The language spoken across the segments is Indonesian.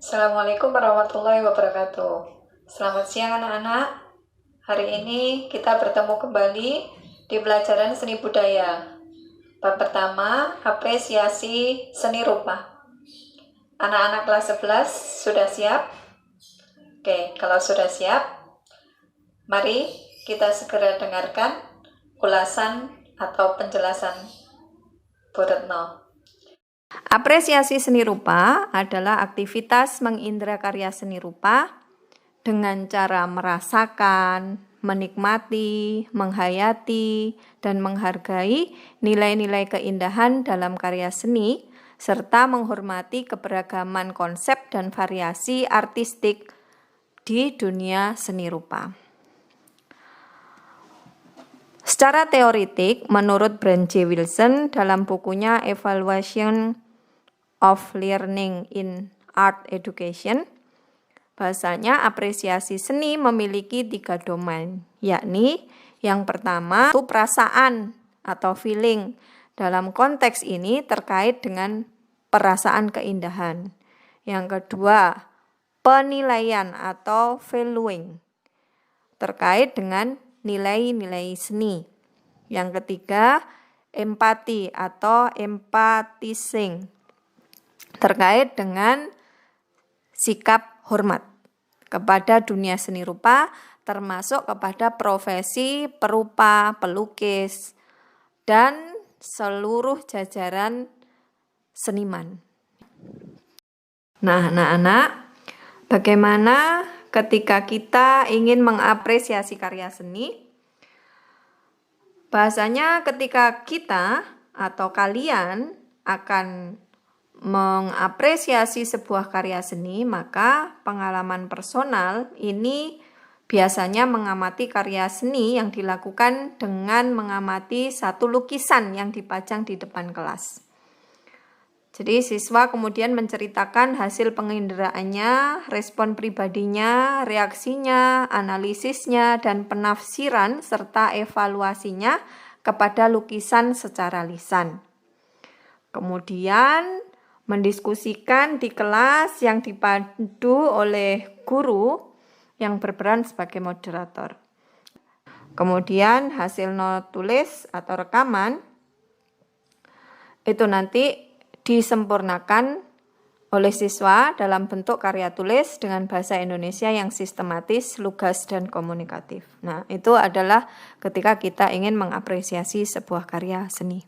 Assalamualaikum warahmatullahi wabarakatuh. Selamat siang anak-anak. Hari ini kita bertemu kembali di pelajaran seni budaya. Bab pertama, apresiasi seni rupa. Anak-anak kelas 11 sudah siap? Oke, kalau sudah siap, mari kita segera dengarkan ulasan atau penjelasan Bu Retno. Apresiasi seni rupa adalah aktivitas mengindra karya seni rupa dengan cara merasakan, menikmati, menghayati, dan menghargai nilai-nilai keindahan dalam karya seni, serta menghormati keberagaman konsep dan variasi artistik di dunia seni rupa. Secara teoritik, menurut Brent J. Wilson dalam bukunya Evaluation of Learning in Art Education, bahasanya apresiasi seni memiliki 3 domain, yakni yang pertama itu perasaan atau feeling. Dalam konteks ini terkait dengan perasaan keindahan. Yang kedua, penilaian atau valuing, terkait dengan nilai-nilai seni. Yang ketiga, empati atau empathizing, terkait dengan sikap hormat kepada dunia seni rupa, termasuk kepada profesi perupa, pelukis, dan seluruh jajaran seniman. Nah, anak-anak, bagaimana ketika kita ingin mengapresiasi karya seni? Bahasanya ketika kita atau kalian akan mengapresiasi sebuah karya seni, maka pengalaman personal ini biasanya mengamati karya seni yang dilakukan dengan mengamati satu lukisan yang dipajang di depan kelas. Jadi siswa kemudian menceritakan hasil penginderaannya, respon pribadinya, reaksinya, analisisnya, dan penafsiran serta evaluasinya kepada lukisan secara lisan. Kemudian mendiskusikan di kelas yang dipandu oleh guru yang berperan sebagai moderator. Kemudian hasil not tulis atau rekaman itu nanti disempurnakan oleh siswa dalam bentuk karya tulis dengan bahasa Indonesia yang sistematis, lugas, dan komunikatif. Nah, itu adalah ketika kita ingin mengapresiasi sebuah karya seni.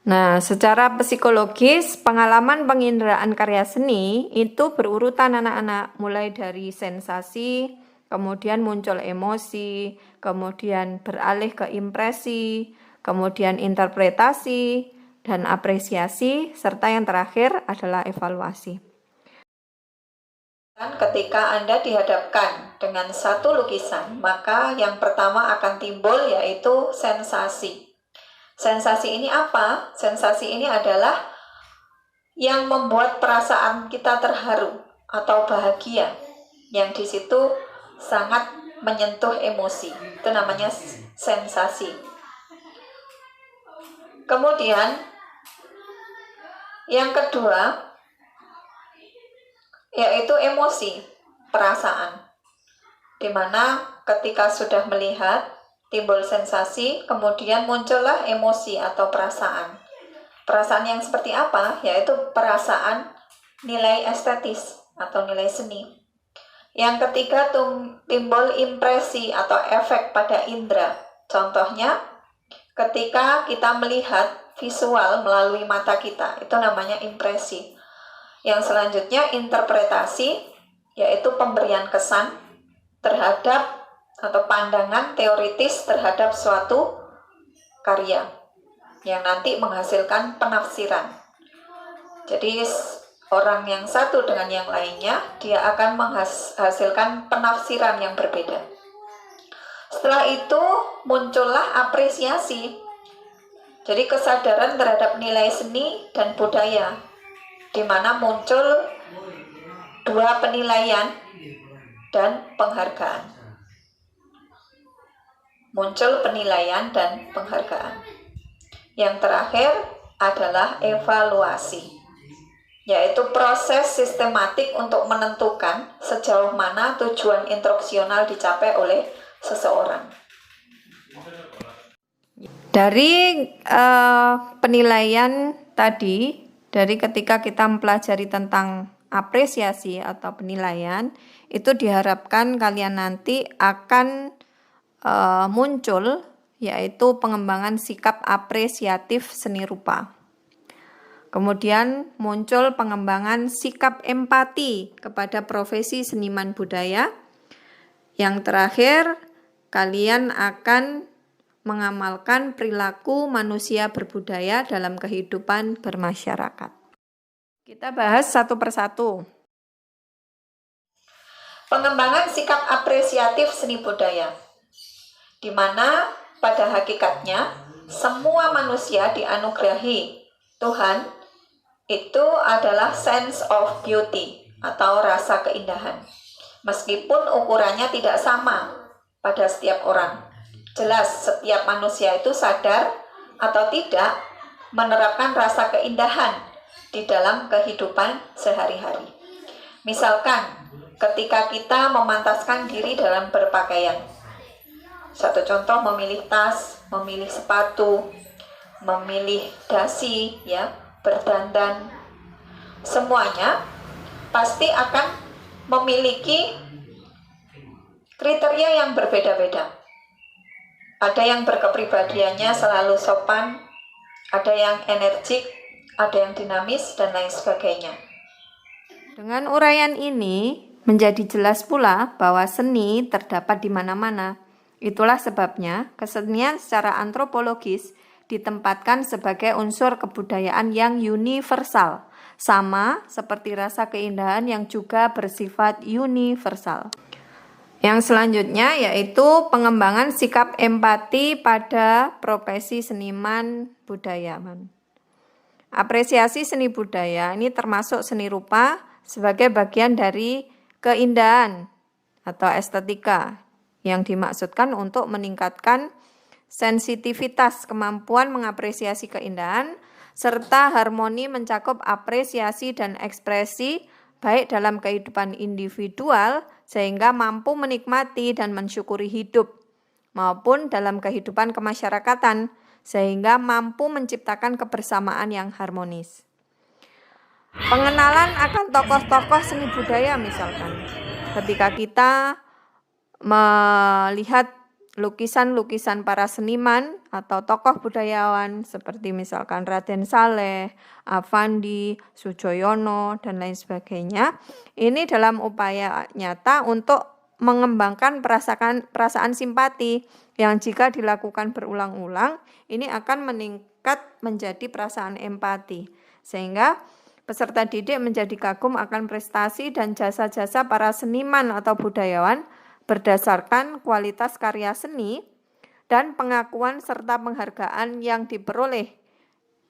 Nah, secara psikologis, pengalaman penginderaan karya seni itu berurutan anak-anak, mulai dari sensasi, kemudian muncul emosi, kemudian beralih ke impresi, kemudian interpretasi, dan apresiasi, serta yang terakhir adalah evaluasi. Ketika Anda dihadapkan dengan satu lukisan, maka yang pertama akan timbul yaitu sensasi. Sensasi ini apa? Sensasi ini adalah yang membuat perasaan kita terharu atau bahagia, yang di situ sangat menyentuh emosi. Itu namanya sensasi. Kemudian yang kedua yaitu emosi, perasaan. Dimana ketika sudah melihat timbul sensasi, kemudian muncullah emosi atau perasaan. Perasaan yang seperti apa? Yaitu perasaan nilai estetis atau nilai seni. Yang ketiga timbul impresi atau efek pada indera. Contohnya ketika kita melihat visual melalui mata kita, itu namanya impresi. Yang selanjutnya interpretasi, yaitu pemberian kesan terhadap atau pandangan teoritis terhadap suatu karya yang nanti menghasilkan penafsiran. Jadi orang yang satu dengan yang lainnya, dia akan menghasilkan penafsiran yang berbeda. Setelah itu muncullah apresiasi. Jadi kesadaran terhadap nilai seni dan budaya, di mana muncul 2 penilaian dan penghargaan. Muncul penilaian dan penghargaan. Yang terakhir adalah evaluasi. yaitu proses sistematik untuk menentukan sejauh mana tujuan instruksional dicapai oleh seseorang. Dari penilaian tadi, dari ketika kita mempelajari tentang apresiasi atau penilaian, itu diharapkan kalian nanti akan muncul, yaitu pengembangan sikap apresiatif seni rupa. Kemudian muncul pengembangan sikap empati kepada profesi seniman budaya. Yang terakhir, kalian akan mengamalkan perilaku manusia berbudaya dalam kehidupan bermasyarakat. Kita bahas satu persatu. Pengembangan sikap apresiatif seni budaya, di mana pada hakikatnya semua manusia dianugerahi Tuhan itu adalah sense of beauty atau rasa keindahan. Meskipun ukurannya tidak sama pada setiap orang. Jelas setiap manusia itu sadar atau tidak menerapkan rasa keindahan di dalam kehidupan sehari-hari. Misalkan ketika kita memantaskan diri dalam berpakaian. Satu contoh, memilih tas, memilih sepatu, memilih dasi, ya, berdandan, semuanya pasti akan memiliki kriteria yang berbeda-beda. Ada yang berkepribadiannya selalu sopan, ada yang energik, ada yang dinamis, dan lain sebagainya. Dengan uraian ini menjadi jelas pula bahwa seni terdapat di mana-mana. Itulah sebabnya kesenian secara antropologis ditempatkan sebagai unsur kebudayaan yang universal, sama seperti rasa keindahan yang juga bersifat universal. Yang selanjutnya yaitu pengembangan sikap empati pada profesi seniman budayawan. Apresiasi seni budaya ini termasuk seni rupa sebagai bagian dari keindahan atau estetika yang dimaksudkan untuk meningkatkan sensitivitas, kemampuan mengapresiasi keindahan, serta harmoni mencakup apresiasi dan ekspresi baik dalam kehidupan individual sehingga mampu menikmati dan mensyukuri hidup, maupun dalam kehidupan kemasyarakatan sehingga mampu menciptakan kebersamaan yang harmonis. Pengenalan akan tokoh-tokoh seni budaya misalkan, ketika kita melihat lukisan-lukisan para seniman atau tokoh budayawan seperti misalkan Raden Saleh, Avandi, Sujoyono, dan lain sebagainya. Ini dalam upaya nyata untuk mengembangkan perasaan simpati yang jika dilakukan berulang-ulang, ini akan meningkat menjadi perasaan empati. Sehingga peserta didik menjadi kagum akan prestasi dan jasa-jasa para seniman atau budayawan berdasarkan kualitas karya seni dan pengakuan serta penghargaan yang diperoleh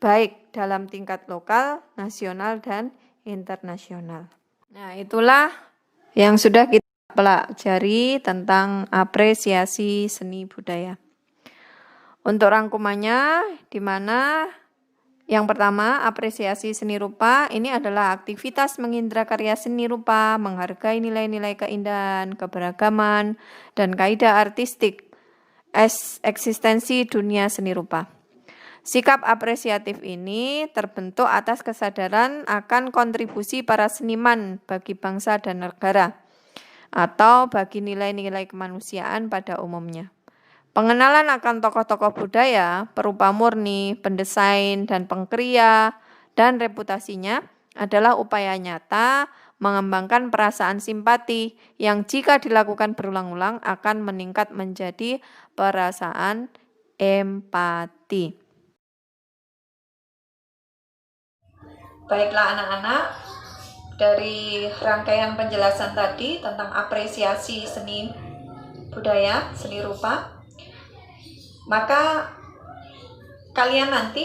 baik dalam tingkat lokal, nasional, dan internasional. Nah, itulah yang sudah kita pelajari tentang apresiasi seni budaya. Untuk rangkumannya, di mana yang pertama, apresiasi seni rupa ini adalah aktivitas mengindra karya seni rupa, menghargai nilai-nilai keindahan, keberagaman, dan kaidah artistik eksistensi dunia seni rupa. Sikap apresiatif ini terbentuk atas kesadaran akan kontribusi para seniman bagi bangsa dan negara, atau bagi nilai-nilai kemanusiaan pada umumnya. Pengenalan akan tokoh-tokoh budaya, perupa murni, pendesain, dan pengkria, dan reputasinya adalah upaya nyata mengembangkan perasaan simpati yang jika dilakukan berulang-ulang akan meningkat menjadi perasaan empati. Baiklah anak-anak, dari rangkaian penjelasan tadi tentang apresiasi seni budaya, seni rupa, maka kalian nanti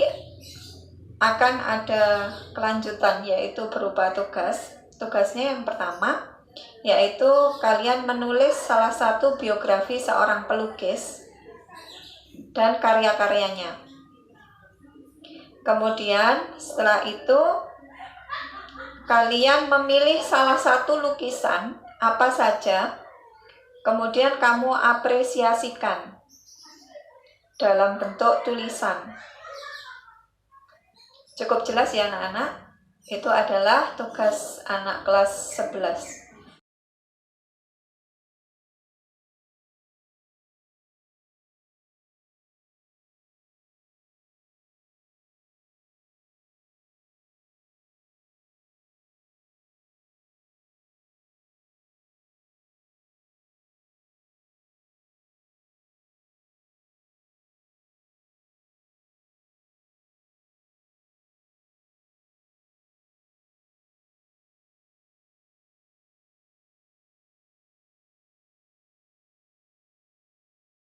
akan ada kelanjutan, yaitu berupa tugas. Tugasnya yang pertama yaitu kalian menulis salah satu biografi seorang pelukis dan karya-karyanya. Kemudian setelah itu kalian memilih salah satu lukisan apa saja, kemudian kamu apresiasikan dalam bentuk tulisan. Cukup jelas ya anak-anak? Itu adalah tugas anak kelas 11.